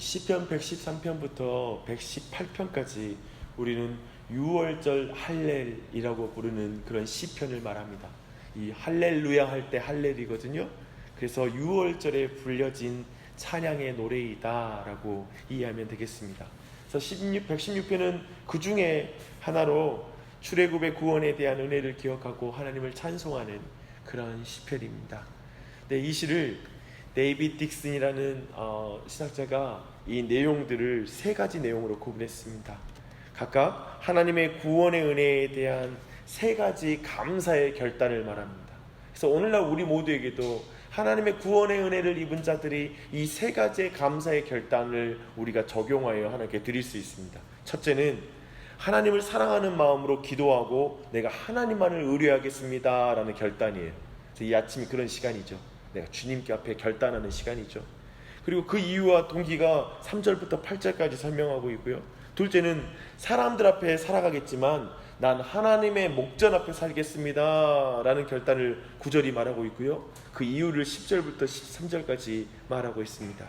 시편 113편부터 118편까지 우리는 유월절 할렐이라고 부르는 그런 시편을 말합니다. 이 할렐루야 할 때 할렐이거든요. 그래서 유월절에 불려진 찬양의 노래이다 라고 이해하면 되겠습니다. 그래서 116편은 그 중에 하나로 출애굽의 구원에 대한 은혜를 기억하고 하나님을 찬송하는 그런 시편입니다. 네, 이 시를 데이빗 딕슨이라는 신학자가 이 내용들을 세 가지 내용으로 구분했습니다. 각각 하나님의 구원의 은혜에 대한 세 가지 감사의 결단을 말합니다. 그래서 오늘날 우리 모두에게도 하나님의 구원의 은혜를 입은 자들이 이 세 가지의 감사의 결단을 우리가 적용하여 하나님께 드릴 수 있습니다. 첫째는 하나님을 사랑하는 마음으로 기도하고 내가 하나님만을 의뢰하겠습니다 라는 결단이에요. 그래서 이 아침이 그런 시간이죠. 내가 주님께 앞에 결단하는 시간이죠. 그리고 그 이유와 동기가 3절부터 8절까지 설명하고 있고요. 둘째는 사람들 앞에 살아가겠지만 난 하나님의 목전 앞에 살겠습니다 라는 결단을 9절이 말하고 있고요. 그 이유를 10절부터 13절까지 말하고 있습니다.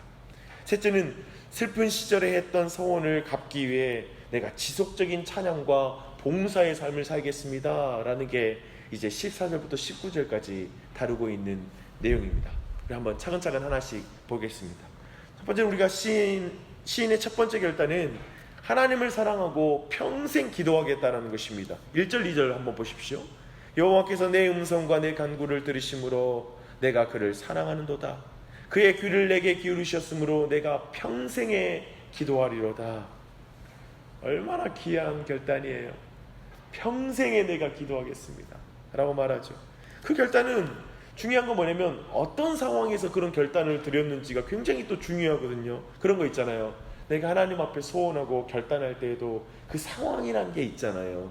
셋째는 슬픈 시절에 했던 소원을 갚기 위해 내가 지속적인 찬양과 봉사의 삶을 살겠습니다 라는 게 이제 14절부터 19절까지 다루고 있는 내용입니다. 우리 한번 차근차근 하나씩 보겠습니다. 첫 번째, 우리가 시인의 첫 번째 결단은 하나님을 사랑하고 평생 기도하겠다는 것입니다. 1절 2절 한번 보십시오. 여호와께서 내 음성과 내 간구를 들으심으로 내가 그를 사랑하는도다. 그의 귀를 내게 기울이셨으므로 내가 평생에 기도하리로다. 얼마나 귀한 결단이에요. 평생에 내가 기도하겠습니다 라고 말하죠. 그 결단은 중요한 건 뭐냐면 어떤 상황에서 그런 결단을 드렸는지가 굉장히 또 중요하거든요. 그런 거 있잖아요. 내가 하나님 앞에 소원하고 결단할 때에도 그 상황이란 게 있잖아요.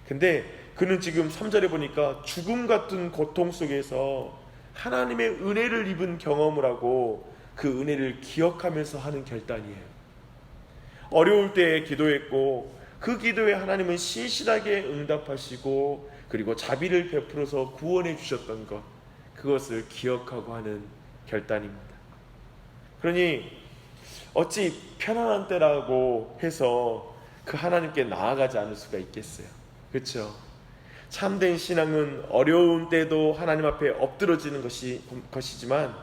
근데 그는 지금 3절에 보니까 죽음 같은 고통 속에서 하나님의 은혜를 입은 경험을 하고 그 은혜를 기억하면서 하는 결단이에요. 어려울 때 기도했고 그 기도에 하나님은 신실하게 응답하시고 그리고 자비를 베풀어서 구원해 주셨던 것, 그것을 기억하고 하는 결단입니다. 그러니 어찌 편안한 때라고 해서 그 하나님께 나아가지 않을 수가 있겠어요. 그렇죠? 참된 신앙은 어려운 때도 하나님 앞에 엎드러지는 것이지만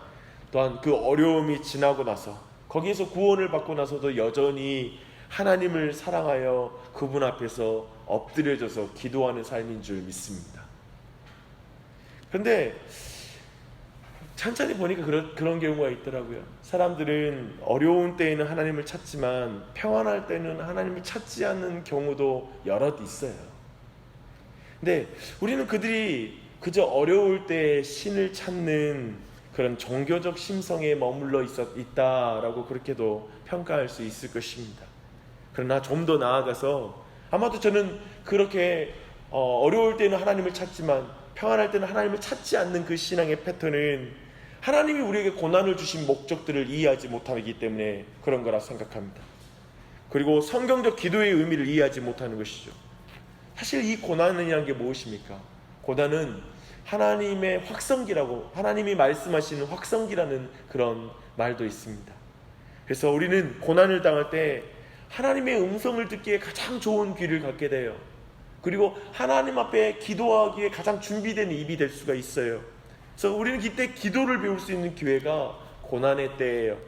또한 그 어려움이 지나고 나서 거기에서 구원을 받고 나서도 여전히 하나님을 사랑하여 그분 앞에서 엎드려져서 기도하는 삶인 줄 믿습니다. 그런데 천천히 보니까 그런 경우가 있더라고요. 사람들은 어려운 때에는 하나님을 찾지만 평안할 때는 하나님을 찾지 않는 경우도 여럿 있어요. 근데 우리는 그들이 그저 어려울 때 신을 찾는 그런 종교적 심성에 머물러 있다라고 그렇게도 평가할 수 있을 것입니다. 그러나 좀 더 나아가서 아마도 저는 그렇게 어려울 때는 하나님을 찾지만 평안할 때는 하나님을 찾지 않는 그 신앙의 패턴은 하나님이 우리에게 고난을 주신 목적들을 이해하지 못하기 때문에 그런 거라 생각합니다. 그리고 성경적 기도의 의미를 이해하지 못하는 것이죠. 사실 이 고난이라는 게 무엇입니까? 고난은 하나님의 확성기라고, 하나님이 말씀하시는 확성기라는 그런 말도 있습니다. 그래서 우리는 고난을 당할 때 하나님의 음성을 듣기에 가장 좋은 귀를 갖게 돼요. 그리고 하나님 앞에 기도하기에 가장 준비된 입이 될 수가 있어요. 그래서 우리는 이때 기도를 배울 수 있는 기회가 고난의 때예요.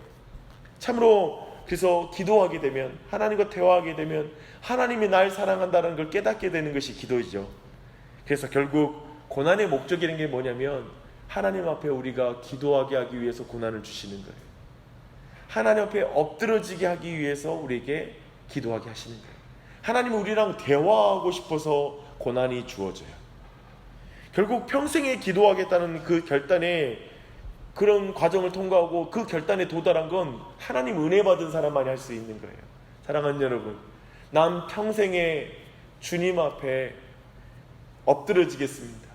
참으로 그래서 기도하게 되면, 하나님과 대화하게 되면 하나님이 날 사랑한다는 걸 깨닫게 되는 것이 기도이죠. 그래서 결국 고난의 목적이라는 게 뭐냐면 하나님 앞에 우리가 기도하게 하기 위해서 고난을 주시는 거예요. 하나님 앞에 엎드러지게 하기 위해서 우리에게 기도하게 하시는 거예요. 하나님은 우리랑 대화하고 싶어서 고난이 주어져요. 결국 평생에 기도하겠다는 그 결단에, 그런 과정을 통과하고 그 결단에 도달한 건 하나님 은혜 받은 사람만이 할 수 있는 거예요. 사랑하는 여러분, 난 평생에 주님 앞에 엎드러지겠습니다.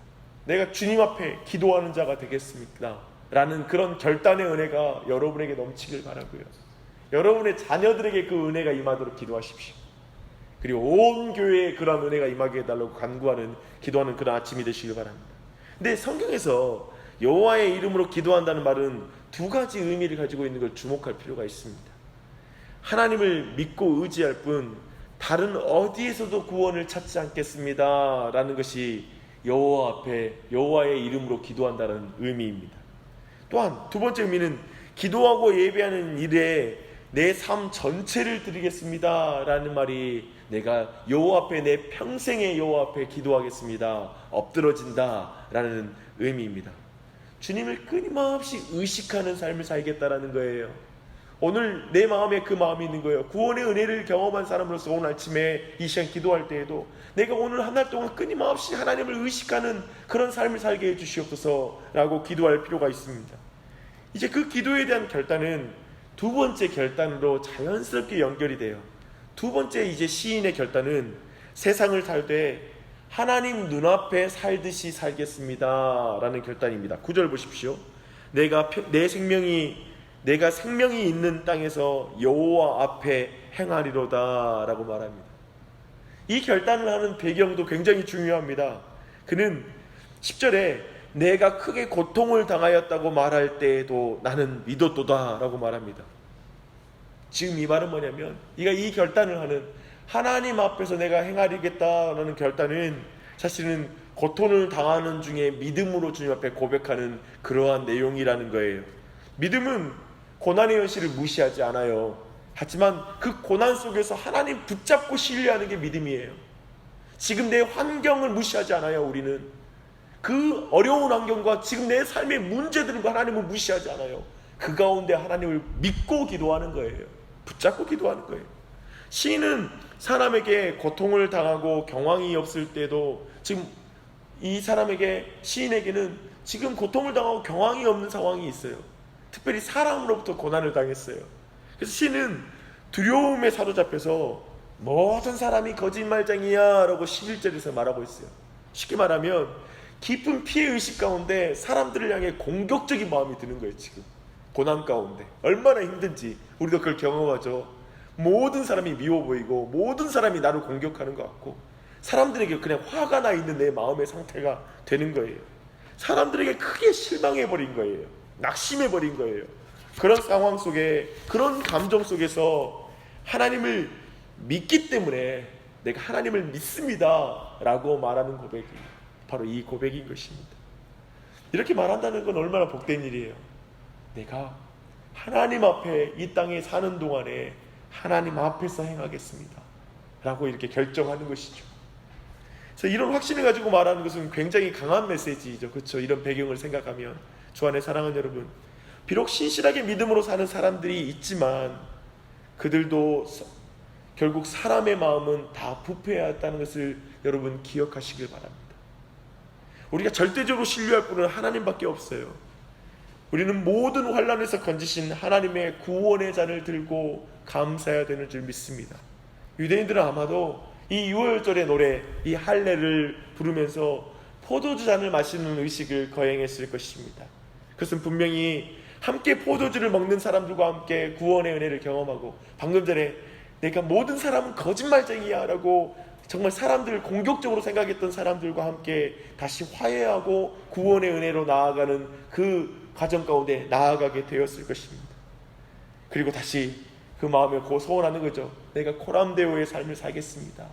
내가 주님 앞에 기도하는 자가 되겠습니다 라는 그런 결단의 은혜가 여러분에게 넘치길 바라고요. 여러분의 자녀들에게 그 은혜가 임하도록 기도하십시오. 그리고 온 교회에 그런 은혜가 임하게 해달라고 간구하는, 기도하는 그런 아침이 되시길 바랍니다. 근데 성경에서 여호와의 이름으로 기도한다는 말은 두 가지 의미를 가지고 있는 걸 주목할 필요가 있습니다. 하나님을 믿고 의지할 뿐 다른 어디에서도 구원을 찾지 않겠습니다 라는 것이 여호와 앞에 여호와의 이름으로 기도한다는 의미입니다. 또한 두 번째 의미는 기도하고 예배하는 일에 내 삶 전체를 드리겠습니다 라는 말이 내가 여호와 앞에 내 평생의 여호와 앞에 기도하겠습니다, 엎드러진다 라는 의미입니다. 주님을 끊임없이 의식하는 삶을 살겠다라는 거예요. 오늘 내 마음에 그 마음이 있는 거예요. 구원의 은혜를 경험한 사람으로서 오늘 아침에 이 시간 기도할 때에도 내가 오늘 한 달 동안 끊임없이 하나님을 의식하는 그런 삶을 살게 해주시옵소서 라고 기도할 필요가 있습니다. 이제 그 기도에 대한 결단은 두 번째 결단으로 자연스럽게 연결이 돼요. 두 번째 이제 시인의 결단은 세상을 살되 하나님 눈앞에 살듯이 살겠습니다 라는 결단입니다. 9절 보십시오. 내가 생명이 있는 땅에서 여호와 앞에 행하리로다 라고 말합니다. 이 결단을 하는 배경도 굉장히 중요합니다. 그는 10절에 내가 크게 고통을 당하였다고 말할 때에도 나는 믿었도다 라고 말합니다. 지금 이 말은 뭐냐면 이 결단을 하는, 하나님 앞에서 내가 행하리겠다라는 결단은 사실은 고통을 당하는 중에 믿음으로 주님 앞에 고백하는 그러한 내용이라는 거예요. 믿음은 고난의 현실을 무시하지 않아요. 하지만 그 고난 속에서 하나님 붙잡고 신뢰하는 게 믿음이에요. 지금 내 환경을 무시하지 않아요. 우리는 그 어려운 환경과 지금 내 삶의 문제들과 하나님을 무시하지 않아요. 그 가운데 하나님을 믿고 기도하는 거예요. 붙잡고 기도하는 거예요. 시인은 사람에게 고통을 당하고 경황이 없을 때도 지금 이 시인에게는 지금 고통을 당하고 경황이 없는 상황이 있어요. 특별히 사람으로부터 고난을 당했어요. 그래서 시인은 두려움에 사로잡혀서 모든 사람이 거짓말쟁이야 라고 11절에서 말하고 있어요. 쉽게 말하면 깊은 피해의식 가운데 사람들을 향해 공격적인 마음이 드는 거예요. 지금 고난 가운데 얼마나 힘든지 우리도 그걸 경험하죠. 모든 사람이 미워 보이고 모든 사람이 나를 공격하는 것 같고 사람들에게 그냥 화가 나 있는 내 마음의 상태가 되는 거예요. 사람들에게 크게 실망해버린 거예요. 낙심해버린 거예요. 그런 상황 속에, 그런 감정 속에서 하나님을 믿기 때문에 내가 하나님을 믿습니다 라고 말하는 고백이 바로 이 고백인 것입니다. 이렇게 말한다는 건 얼마나 복된 일이에요. 내가 하나님 앞에 이 땅에 사는 동안에 하나님 앞에서 행하겠습니다 라고 이렇게 결정하는 것이죠. 그래서 이런 확신을 가지고 말하는 것은 굉장히 강한 메시지죠. 그렇죠? 이런 배경을 생각하면 주 안에 사랑하는 여러분, 비록 신실하게 믿음으로 사는 사람들이 있지만 그들도 결국 사람의 마음은 다 부패하였다는 것을 여러분 기억하시길 바랍니다. 우리가 절대적으로 신뢰할 분은 하나님밖에 없어요. 우리는 모든 환난에서 건지신 하나님의 구원의 잔을 들고 감사해야 되는 줄 믿습니다. 유대인들은 아마도 이 유월절의 노래, 이 할례를 부르면서 포도주 잔을 마시는 의식을 거행했을 것입니다. 그것은 분명히 함께 포도주를 먹는 사람들과 함께 구원의 은혜를 경험하고, 방금 전에 내가 모든 사람은 거짓말쟁이야 라고 정말 사람들을 공격적으로 생각했던 사람들과 함께 다시 화해하고 구원의 은혜로 나아가는 그 과정 가운데 나아가게 되었을 것입니다. 그리고 다시 그 마음에 소원하는 거죠. 내가 코람데오의 삶을 살겠습니다.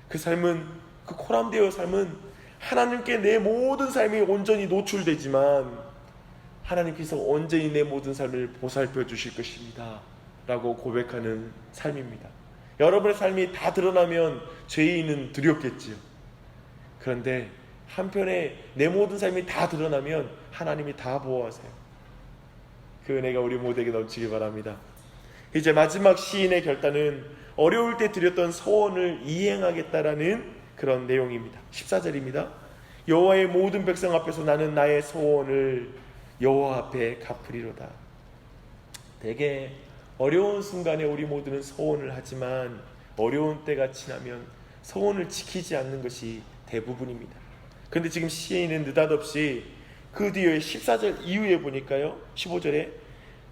그 코람데오의 삶은 하나님께 내 모든 삶이 온전히 노출되지만 하나님께서 온전히 내 모든 삶을 보살펴 주실 것입니다 라고 고백하는 삶입니다. 여러분의 삶이 다 드러나면 죄인은 두렵겠지요. 그런데 한편에 내 모든 삶이 다 드러나면 하나님이 다 보호하세요. 그 은혜가 우리 모두에게 넘치길 바랍니다. 이제 마지막 시인의 결단은 어려울 때 드렸던 소원을 이행하겠다라는 그런 내용입니다. 14절입니다. 여호와의 모든 백성 앞에서 나는 나의 소원을 여호와 앞에 갚으리로다. 되게 어려운 순간에 우리 모두는 소원을 하지만 어려운 때가 지나면 소원을 지키지 않는 것이 대부분입니다. 그런데 지금 시인은 느닷없이 그 뒤에 14절 이후에 보니까요, 15절에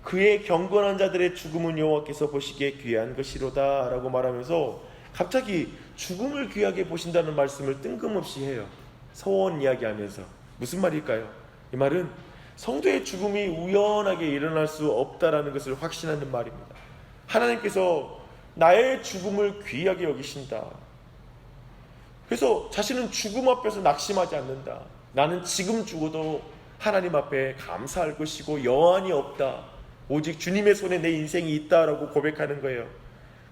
그의 경건한 자들의 죽음은 여호와께서 보시기에 귀한 것이로다 라고 말하면서 갑자기 죽음을 귀하게 보신다는 말씀을 뜬금없이 해요. 소원 이야기하면서. 무슨 말일까요? 이 말은 성도의 죽음이 우연하게 일어날 수 없다라는 것을 확신하는 말입니다. 하나님께서 나의 죽음을 귀하게 여기신다. 그래서 자신은 죽음 앞에서 낙심하지 않는다. 나는 지금 죽어도 하나님 앞에 감사할 것이고 여한이 없다. 오직 주님의 손에 내 인생이 있다라고 고백하는 거예요.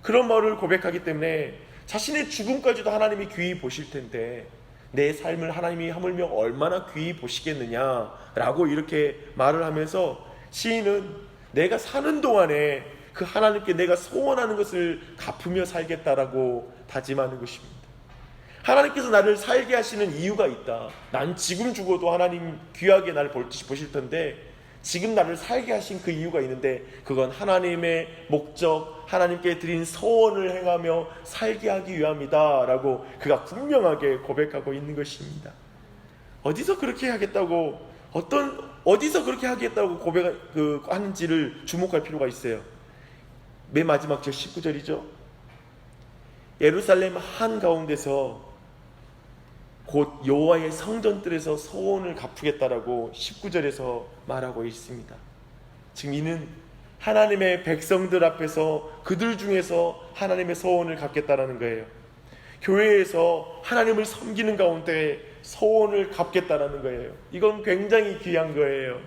그런 말을 고백하기 때문에 자신의 죽음까지도 하나님이 귀히 보실 텐데 내 삶을 하나님이 하물며 얼마나 귀히 보시겠느냐라고 이렇게 말을 하면서 시인은 내가 사는 동안에 그 하나님께 내가 소원하는 것을 갚으며 살겠다라고 다짐하는 것입니다. 하나님께서 나를 살게 하시는 이유가 있다. 난 지금 죽어도 하나님 귀하게 나를 보실 텐데 지금 나를 살게 하신 그 이유가 있는데 그건 하나님의 목적, 하나님께 드린 소원을 행하며 살게 하기 위함이다 라고 그가 분명하게 고백하고 있는 것입니다. 어디서 그렇게 하겠다고 하는지를 주목할 필요가 있어요. 맨 마지막 절 19절이죠. 예루살렘 한가운데서 곧 여호와의 성전뜰에서 소원을 갚으겠다라고 19절에서 말하고 있습니다. 지금 이는 하나님의 백성들 앞에서 그들 중에서 하나님의 소원을 갚겠다라는 거예요. 교회에서 하나님을 섬기는 가운데 소원을 갚겠다라는 거예요. 이건 굉장히 귀한 거예요.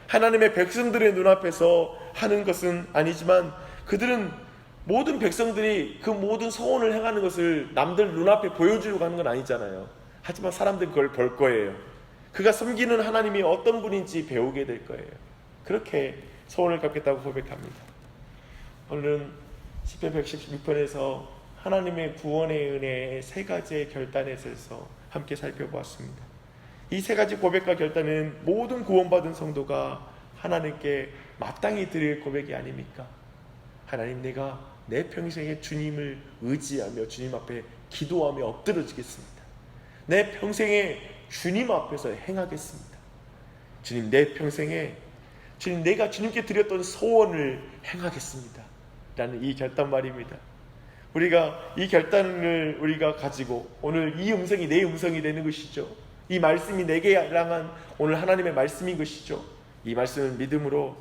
하나님의 백성들의 눈앞에서 하는 것은 아니지만 그들은 모든 백성들이 그 모든 소원을 행하는 것을 남들 눈앞에 보여주려고 하는 건 아니잖아요. 하지만 사람들은 그걸 볼 거예요. 그가 섬기는 하나님이 어떤 분인지 배우게 될 거예요. 그렇게 소원을 갚겠다고 고백합니다. 오늘은 시편 116편에서 하나님의 구원의 은혜의 세 가지의 결단에 대해서 함께 살펴보았습니다. 이 세 가지 고백과 결단은 모든 구원받은 성도가 하나님께 마땅히 드릴 고백이 아닙니까? 하나님, 내가 내 평생에 주님을 의지하며 주님 앞에 기도하며 엎드러지겠습니다. 내 평생에 주님 앞에서 행하겠습니다. 주님, 내 평생에 주님, 내가 주님께 드렸던 소원을 행하겠습니다 라는 이 결단 말입니다. 우리가 이 결단을 우리가 가지고 오늘 이 음성이 내 음성이 되는 것이죠. 이 말씀이 내게 향한 오늘 하나님의 말씀인 것이죠. 이 말씀을 믿음으로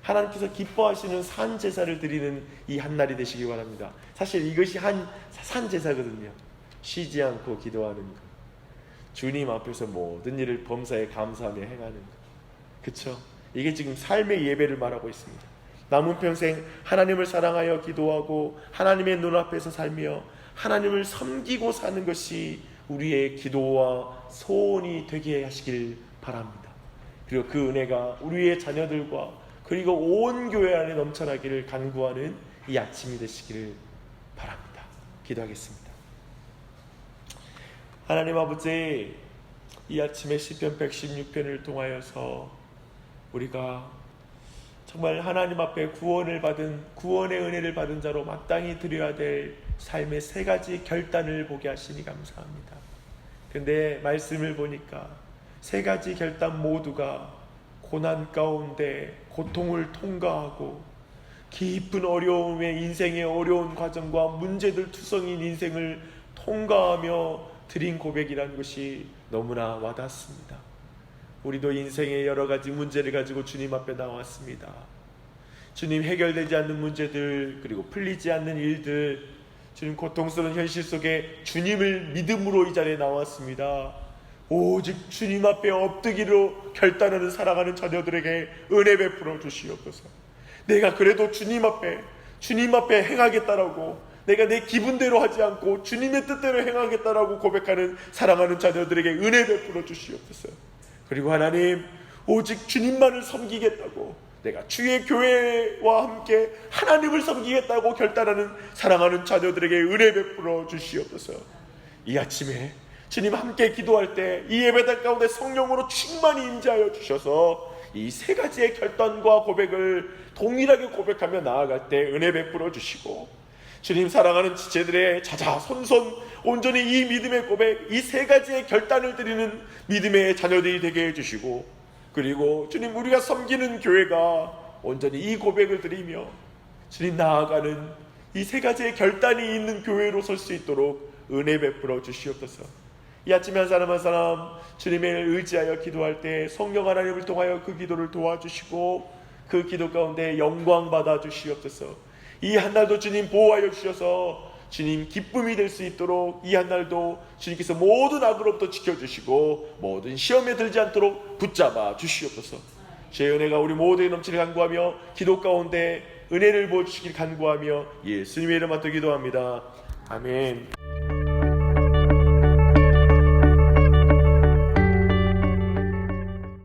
하나님께서 기뻐하시는 산제사를 드리는 이 한날이 되시기 바랍니다. 사실 이것이 한 산제사거든요. 쉬지 않고 기도하는 것, 주님 앞에서 모든 일을 범사에 감사하며 행하는 것, 그쵸? 이게 지금 삶의 예배를 말하고 있습니다. 남은 평생 하나님을 사랑하여 기도하고 하나님의 눈앞에서 살며 하나님을 섬기고 사는 것이 우리의 기도와 소원이 되게 하시길 바랍니다. 그리고 그 은혜가 우리의 자녀들과 그리고 온 교회 안에 넘쳐나기를 간구하는 이 아침이 되시기를 바랍니다. 기도하겠습니다. 하나님 아버지, 이 아침에 시편 116편을 통하여서 우리가 정말 하나님 앞에 구원의 은혜를 받은 자로 마땅히 드려야 될 삶의 세 가지 결단을 보게 하시니 감사합니다. 그런데 말씀을 보니까 세 가지 결단 모두가 고난 가운데 고통을 통과하고 깊은 어려움의 인생의 어려운 과정과 문제들 투성인 인생을 통과하며 드린 고백이라는 것이 너무나 와닿습니다. 우리도 인생의 여러 가지 문제를 가지고 주님 앞에 나왔습니다. 주님, 해결되지 않는 문제들, 그리고 풀리지 않는 일들, 주님, 고통스러운 현실 속에 주님을 믿음으로 이 자리에 나왔습니다. 오직 주님 앞에 엎드기로 결단하는 살아가는 자녀들에게 은혜 베풀어 주시옵소서. 내가 그래도 주님 앞에 행하겠다라고, 내가 내 기분대로 하지 않고 주님의 뜻대로 행하겠다라고 고백하는 사랑하는 자녀들에게 은혜 베풀어 주시옵소서. 그리고 하나님, 오직 주님만을 섬기겠다고, 내가 주의 교회와 함께 하나님을 섬기겠다고 결단하는 사랑하는 자녀들에게 은혜 베풀어 주시옵소서. 이 아침에 주님 함께 기도할 때 이 예배당 가운데 성령으로 충만히 임재하여 주셔서 이 세 가지의 결단과 고백을 동일하게 고백하며 나아갈 때 은혜 베풀어 주시고, 주님 사랑하는 지체들의 자자손손 온전히 이 믿음의 고백, 이 세 가지의 결단을 드리는 믿음의 자녀들이 되게 해주시고, 그리고 주님, 우리가 섬기는 교회가 온전히 이 고백을 드리며 주님 나아가는 이 세 가지의 결단이 있는 교회로 설 수 있도록 은혜 베풀어 주시옵소서. 이 아침에 한 사람 한 사람 주님을 의지하여 기도할 때 성령 하나님을 통하여 그 기도를 도와주시고 그 기도 가운데 영광 받아 주시옵소서. 이 한 날도 주님 보호하여 주셔서 주님 기쁨이 될 수 있도록 이 한 날도 주님께서 모든 악으로부터 지켜주시고 모든 시험에 들지 않도록 붙잡아 주시옵소서. 주의 은혜가 우리 모두에게 넘치길 간구하며 기도 가운데 은혜를 부어주시길 간구하며 예수님의 이름으로 기도합니다. 아멘.